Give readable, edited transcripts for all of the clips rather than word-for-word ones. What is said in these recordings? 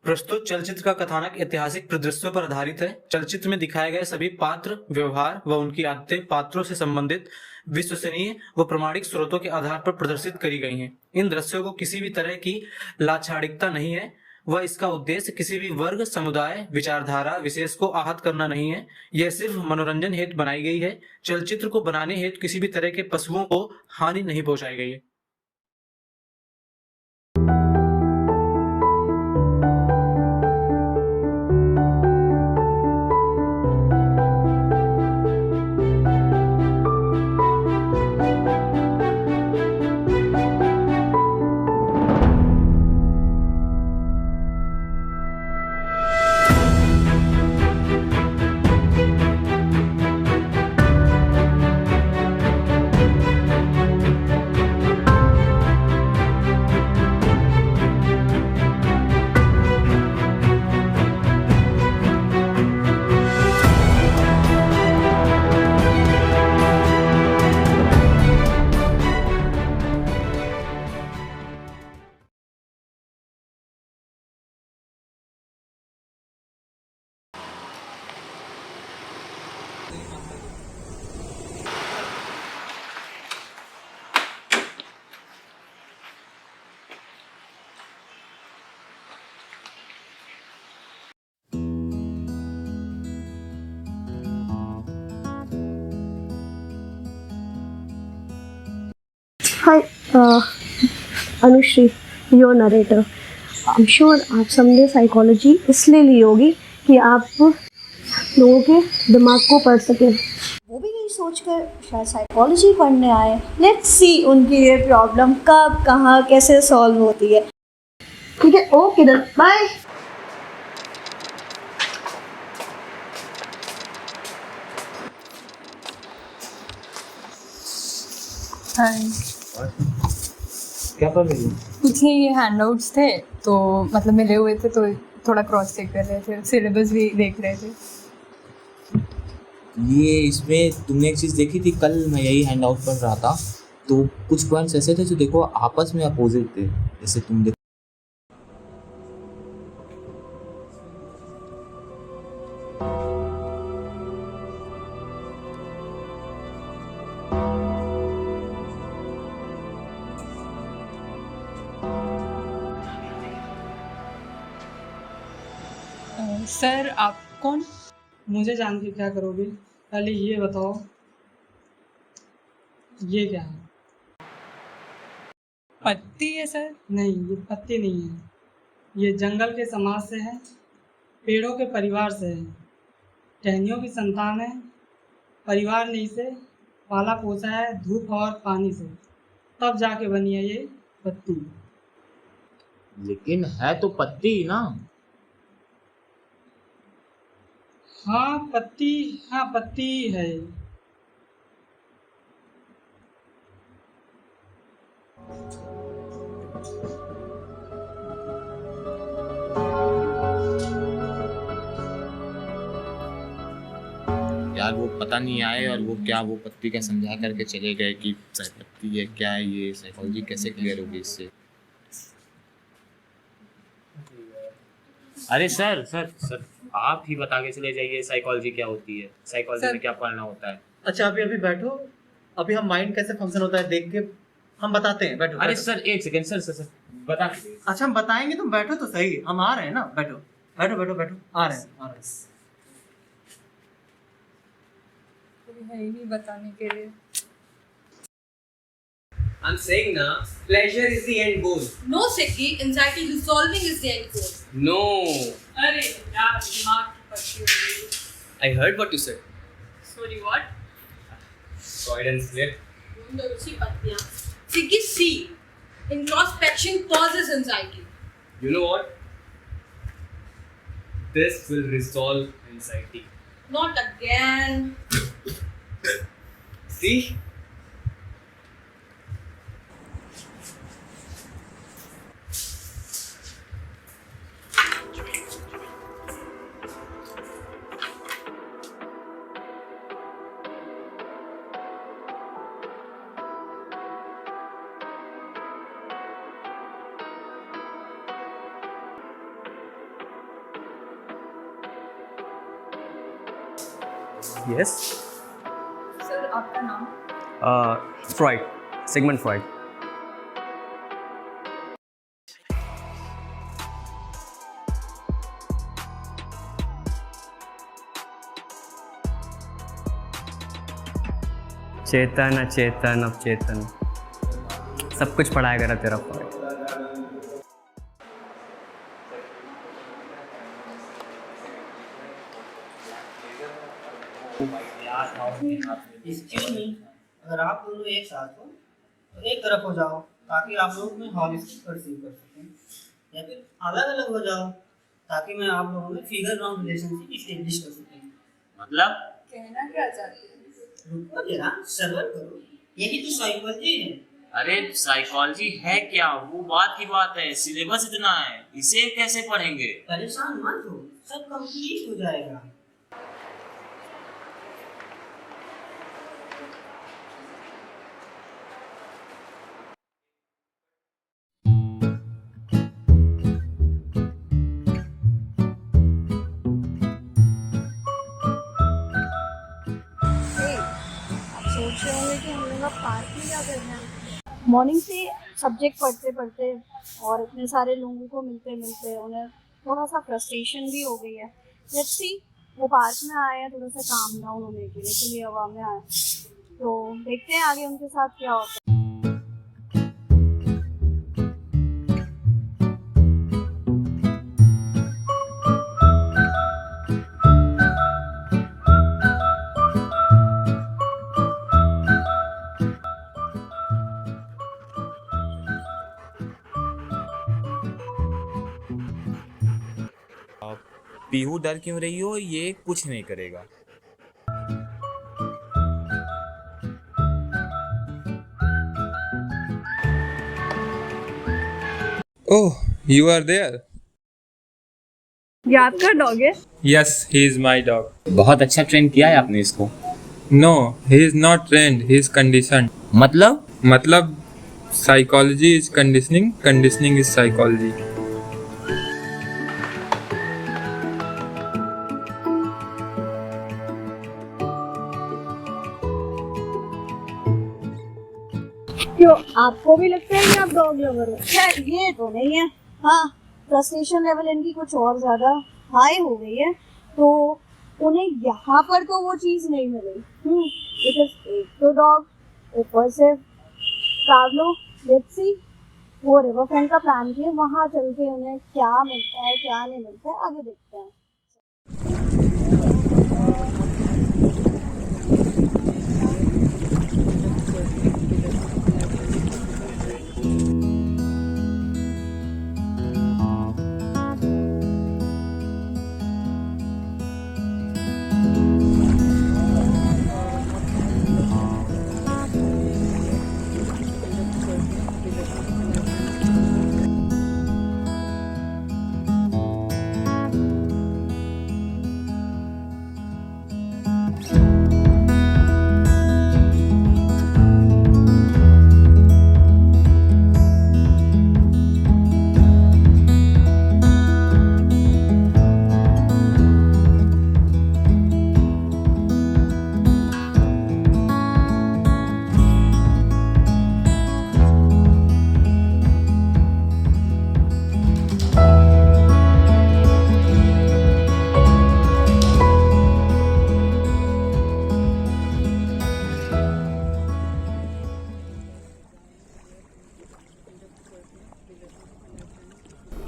प्रस्तुत चलचित्र का कथानक ऐतिहासिक परिदृश्यों पर आधारित है। चलचित्र में दिखाए गए सभी पात्र, व्यवहार व उनकी आदतें पात्रों से संबंधित विश्वसनीय व प्रामाणिक स्रोतों के आधार पर प्रदर्शित करी गई हैं। इन दृश्यों को किसी भी तरह की लाक्षणिकता नहीं है व इसका उद्देश्य किसी भी वर्ग, समुदाय, विचारधारा विशेष को आहत करना नहीं है। यह सिर्फ मनोरंजन हेतु बनाई गई है। चलचित्र को बनाने हेतु किसी भी तरह के पशुओं को हानि नहीं पहुंचाई गई है। Hi, Anushree, your narrator. I am sure आप सबने साइकोलॉजी इसलिए ली होगी कि आप लोगों के दिमाग को पढ़ सकें। वो भी यही सोचकर शायद साइकोलॉजी पढ़ने आए। लेट्स सी उनकी ये प्रॉब्लम कब, कहाँ, कैसे सॉल्व होती है। ठीक है, ओके देन, बाय। हाय। क्या कर रही हो? कुछ नहीं, ये हैंडआउट्स थे तो मतलब मिले हुए थे तो थोड़ा क्रॉस चेक कर रहे थे, सिलेबस भी देख रहे थे। ये इसमें तुमने एक चीज़ देखी थी, कल मैं यही हैंड आउट पढ़ रहा था तो कुछ पॉइंट्स ऐसे थे जो देखो आपस में अपोजिट थे। जैसे तुम देखो सर आप कौन? मुझे जान के क्या करोगे? पहले ये बताओ, ये क्या है? पत्ती है सर। नहीं, ये पत्ते नहीं है। ये जंगल के समाज से है, पेड़ों के परिवार से है, टहनियों की संतान है। परिवार ने इसे पाला पोसा है धूप और पानी से, तब जाके बनी है ये पत्ती। लेकिन है तो पत्ती ना। हाँ पत्ती, हाँ पत्ती है। यार वो पता नहीं आए और वो क्या वो पत्ती का समझा करके चले गए कि पत्ती है क्या है, ये साइकोलॉजी कैसे क्लियर होगी इससे। अरे सर सर सर आप ही बता के चले जाइए साइकोलॉजी क्या होती है, साइकोलॉजी में क्या पढ़ना होता है। अच्छा अभी बैठो, अभी हम माइंड कैसे फंक्शन होता है देख के हम बताते हैं। बैठो अरे बैठो। सर एक सेकंड, सर सर सर बता। अच्छा हम बताएंगे, तुम बैठो तो सही, हम आ रहे हैं ना। बैठो बैठो बैठो बैठो, आ रहे हैं। कोई है ही नहीं बताने के लिए। I'm saying na, pleasure is the end goal. No, Sikhi, anxiety resolving is the end goal. No. अरे यार दिमाग की पत्ती हो गई। I heard what you said. Sorry, what? Freud and slip. ढूंढो उसी पत्तियाँ। Sikhi, C. Introspection causes anxiety. You know what? This will resolve anxiety. Not again. See? Yes sir आपका नाम? Freud, Sigmund Freud. चेतन अचेतन अवचेतन सब कुछ पढ़ाया करा तेरा फ्रॉइड. एक्सक्यूज मी, अगर आप दोनों एक साथ हो तो एक तरफ हो जाओ ताकि आप लोग में हॉलिस्टिक परसीव कर सकें, या फिर अलग अलग हो जाओ ताकि मैं आप लोगों में फिगर ग्राउंड रिलेशनशिप इस्टेब्लिश कर सकें. मतलब कहना क्या चाहते हैं? रुको जरा, सब्र करो, यही तो साइकोलॉजी है. अरे साइकोलॉजी है क्या, वो बात की बात है. सिलेबस इतना है, इसे कैसे पढ़ेंगे? परेशान मत हो, सब कंप्लीट हो जाएगा. सोच रहे होंगे कि हम लोग अब पार्क में क्या करना है. मॉर्निंग से सब्जेक्ट पढ़ते पढ़ते और इतने सारे लोगों को मिलते मिलते उन्हें थोड़ा सा फ्रस्ट्रेशन भी हो गई है. लेट्स सी, वो पार्क में आए हैं थोड़ा सा काम डाउन होने के लिए, खुली हवा में आए, तो देखते हैं आगे उनके साथ क्या होता है. पीहू डर क्यों रही हो, ये कुछ नहीं करेगा. ओह, you are there. ये आपका डॉग है? Yes, he is my dog. बहुत अच्छा ट्रेन किया है आपने इसको. No, he is not trained. He is conditioned. मतलब psychology is conditioning. Conditioning is psychology. क्यों, आपको भी लगता है कि आप डॉग लवर हो? खैर ये तो नहीं है. हाँ, फ्रस्ट्रेशन लेवल इनकी कुछ और ज़्यादा हाई हो गई है, तो उन्हें यहाँ पर तो वो चीज़ नहीं मिली. बिकॉज एक तो डॉग, ऊपर से ट्रैवलो, लेट्स सी, वो रिवर फ्रंट का प्लान किए, वहाँ चल के उन्हें क्या मिलता है क्या नहीं मिलता है आगे देखते हैं.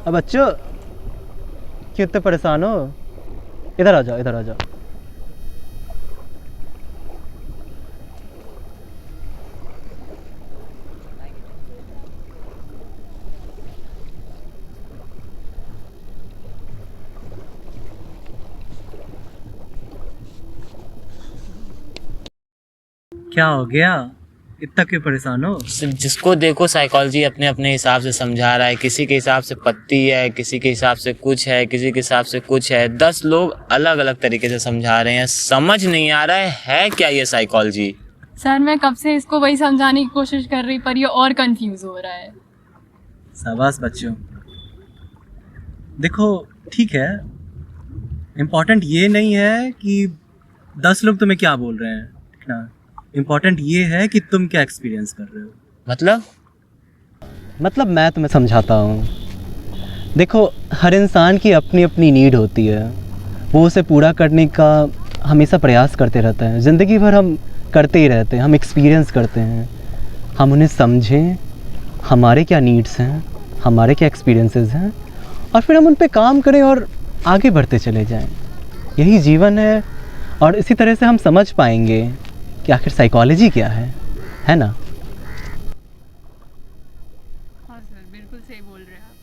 अब बच्चों क्यों इतने परेशान हो, इधर आ जाओ, इधर आ जाओ. क्या हो गया, इतना क्यों परेशान हो? जिसको देखो साइकोलॉजी अपने अपने हिसाब से समझा रहा है. किसी के हिसाब से पत्ती है, किसी के हिसाब से कुछ है, किसी के हिसाब से कुछ है. 10 लोग अलग अलग तरीके से समझा रहे हैं. समझ नहीं आ रहा है क्या ये साइकोलॉजी? सर मैं कब से इसको वही समझाने की कोशिश कर रही, पर ये और कंफ्यूज हो रहा है. शाबाश बच्चों. देखो ठीक है, इम्पोर्टेंट ये नहीं है कि 10 लोग तुम्हें क्या बोल रहे हैं ना, इम्पोर्टेंट ये है कि तुम क्या एक्सपीरियंस कर रहे हो। मतलब मैं तुम्हें समझाता हूँ। देखो, हर इंसान की अपनी अपनी नीड होती है, वो उसे पूरा करने का हमेशा प्रयास करते रहता है। ज़िंदगी भर हम करते ही रहते हैं, हम एक्सपीरियंस करते हैं, हम उन्हें समझें, हमारे क्या नीड्स हैं, हमारे क्या एक्सपीरियंसेस हैं, और फिर हम उन पे काम करें और आगे बढ़ते चले जाएं। यही जीवन है, और इसी तरह से हम समझ पाएंगे कि आखिर साइकोलॉजी क्या है ना। हाँ सर, बिल्कुल सही बोल रहे हैं आप।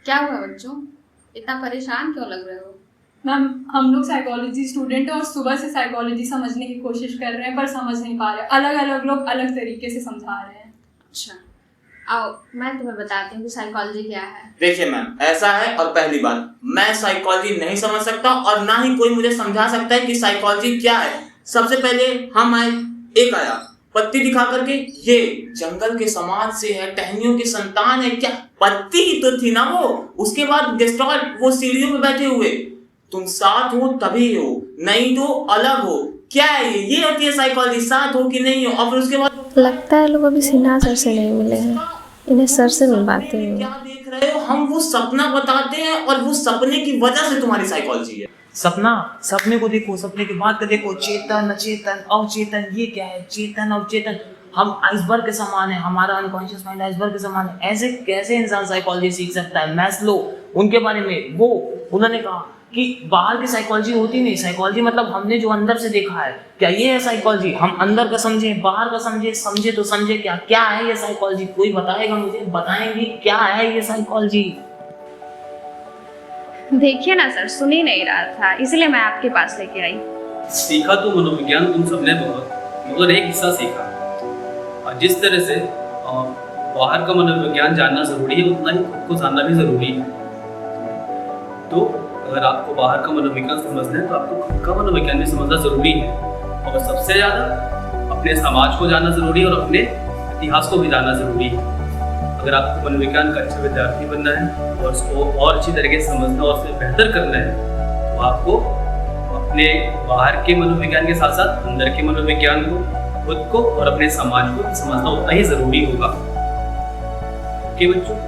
क्या हुआ बच्चों, इतना परेशान क्यों लग रहे हो? मैम, हम लोग साइकोलॉजी स्टूडेंट हैं और सुबह से साइकोलॉजी समझने की कोशिश कर रहे हैं, पर समझ नहीं पा रहे। अलग अलग लोग अलग तरीके से समझा रहे हैं। अच्छा, आओ मैं तुम्हें बताती हूँ कि साइकोलॉजी क्या है। देखिए मैम, ऐसा है, और पहली बात, मैं साइकोलॉजी नहीं समझ सकता और ना ही कोई मुझे समझा सकता है कि साइकोलॉजी क्या है। सबसे पहले हम आए, एक आया पत्ती दिखा करके, ये जंगल के समाज से है, टहनियों की संतान है। क्या पत्ती ही तो थी ना वो। उसके बाद गेस्टॉल्ट, वो सीढ़ियों पे बैठे हुए, तुम साथ हो तभी हो, नहीं तो अलग हो। क्या है ये होती है साइकोलॉजी, साथ हो कि नहीं हो। और फिर उसके बाद लगता है लोग अभी सिन्हा सर से नहीं मिले हैं, इन्हें सर से मिलवाते हैं। क्या देख रहे हो, हम वो सपना बताते हैं और वो सपने की वजह से तुम्हारी साइकोलॉजी है। सपने को देखो, सपने की बात को देखो, चेतन अचेतन अवचेतन, ये क्या है, चेतन अवचेतन। हम आइसबर्ग के समान है, हमारा अनकॉन्शियस माइंड आइसबर्ग के समान है। ऐसे कैसे इंसान साइकोलॉजी सीख सकता है? मैस्लो, उनके बारे में वो उन्होंने कहा कि बाहर की साइकोलॉजी होती नहीं, साइकोलॉजी मतलब हमने जो अंदर से देखा है। क्या ये है साइकोलॉजी? हम अंदर का समझे, बाहर का समझे, समझे तो समझे क्या क्या है ये साइकोलॉजी? कोई बताएगा मुझे, बताएंगे क्या है ये साइकोलॉजी? देखिए ना सर, सुन ही नहीं रहा था, इसलिए मैं आपके पास लेके आई। सीखा तो मनोविज्ञान तुम सबने बहुत, मगर एक हिस्सा सीखा। और जिस तरह से बाहर का मनोविज्ञान जानना जरूरी है, उतना ही खुद को जानना भी जरूरी है। तो अगर आपको बाहर का मनोविज्ञान समझना है तो आपको खुद का मनोविज्ञान भी समझना जरूरी है। और सबसे ज़्यादा अपने समाज को जानना जरूरी है और अपने इतिहास को भी जानना जरूरी है। अगर आपको मनोविज्ञान का अच्छा विद्यार्थी बनना है और उसको और अच्छी तरीके से समझना और उसमें बेहतर करना है, तो आपको अपने बाहर के मनोविज्ञान के साथ साथ अंदर के मनोविज्ञान को, खुद को और अपने समाज को समझना उतना ही ज़रूरी होगा। ओके बच्चों?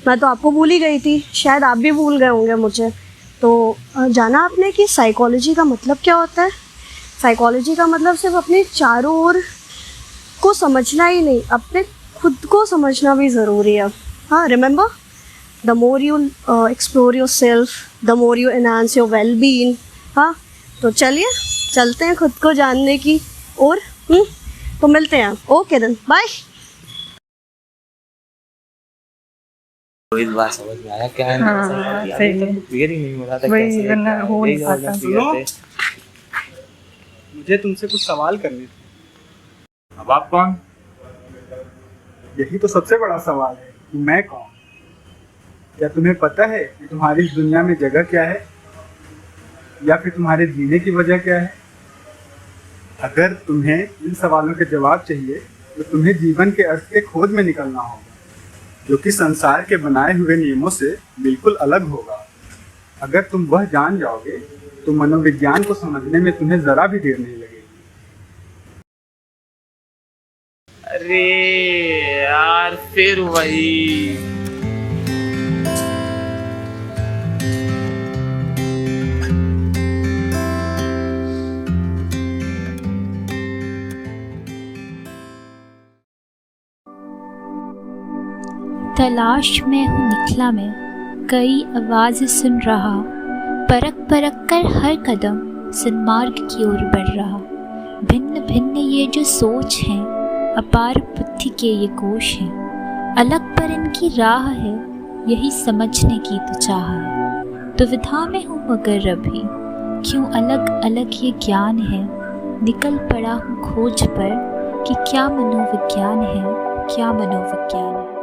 मैं तो आपको भूल ही गई थी, शायद आप भी भूल गए होंगे मुझे। तो जाना आपने कि साइकोलॉजी का मतलब क्या होता है? साइकोलॉजी का मतलब सिर्फ अपने चारों ओर को समझना ही नहीं, अपने खुद को समझना भी ज़रूरी है। हाँ, remember, the more you explore your self, the more you enhance your well being. हाँ, तो चलिए चलते हैं खुद को जानने की ओर। तो मिलते हैं। Okay then, bye. तो इस बात समझ में आया क्या है। हाँ, सही है। क्लियर ही नहीं हो रहा था वही, कैसे वरना हो नहीं यही पाता। सुनो, मुझे तुमसे कुछ सवाल करने थे। अब आप कौन? यही तो सबसे बड़ा सवाल है कि मैं कौन। क्या तुम्हें पता है कि तुम्हारी इस दुनिया में जगह क्या है, या फिर तुम्हारे जीने की वजह क्या है? अगर तुम्हें इन सवालों के जवाब चाहिए तो तुम्हें जीवन के अर्थ के खोज में निकलना होगा, जो कि संसार के बनाए हुए नियमों से बिल्कुल अलग होगा। अगर तुम वह जान जाओगे तो मनोविज्ञान को समझने में तुम्हें जरा भी देर नहीं लगेगी। अरे यार, फिर वही तलाश में हूँ निकला मैं, कई आवाज़ें सुन रहा, परख परख कर हर कदम सन्मार्ग की ओर बढ़ रहा। भिन्न भिन्न ये जो सोच हैं, अपार बुद्धि के ये कोश हैं, अलग पर इनकी राह है, यही समझने की तो चाह है। दुविधा में हूँ मगर अभी, क्यों अलग अलग ये ज्ञान है, निकल पड़ा हूँ खोज पर कि क्या मनोविज्ञान है, क्या मनोविज्ञान है।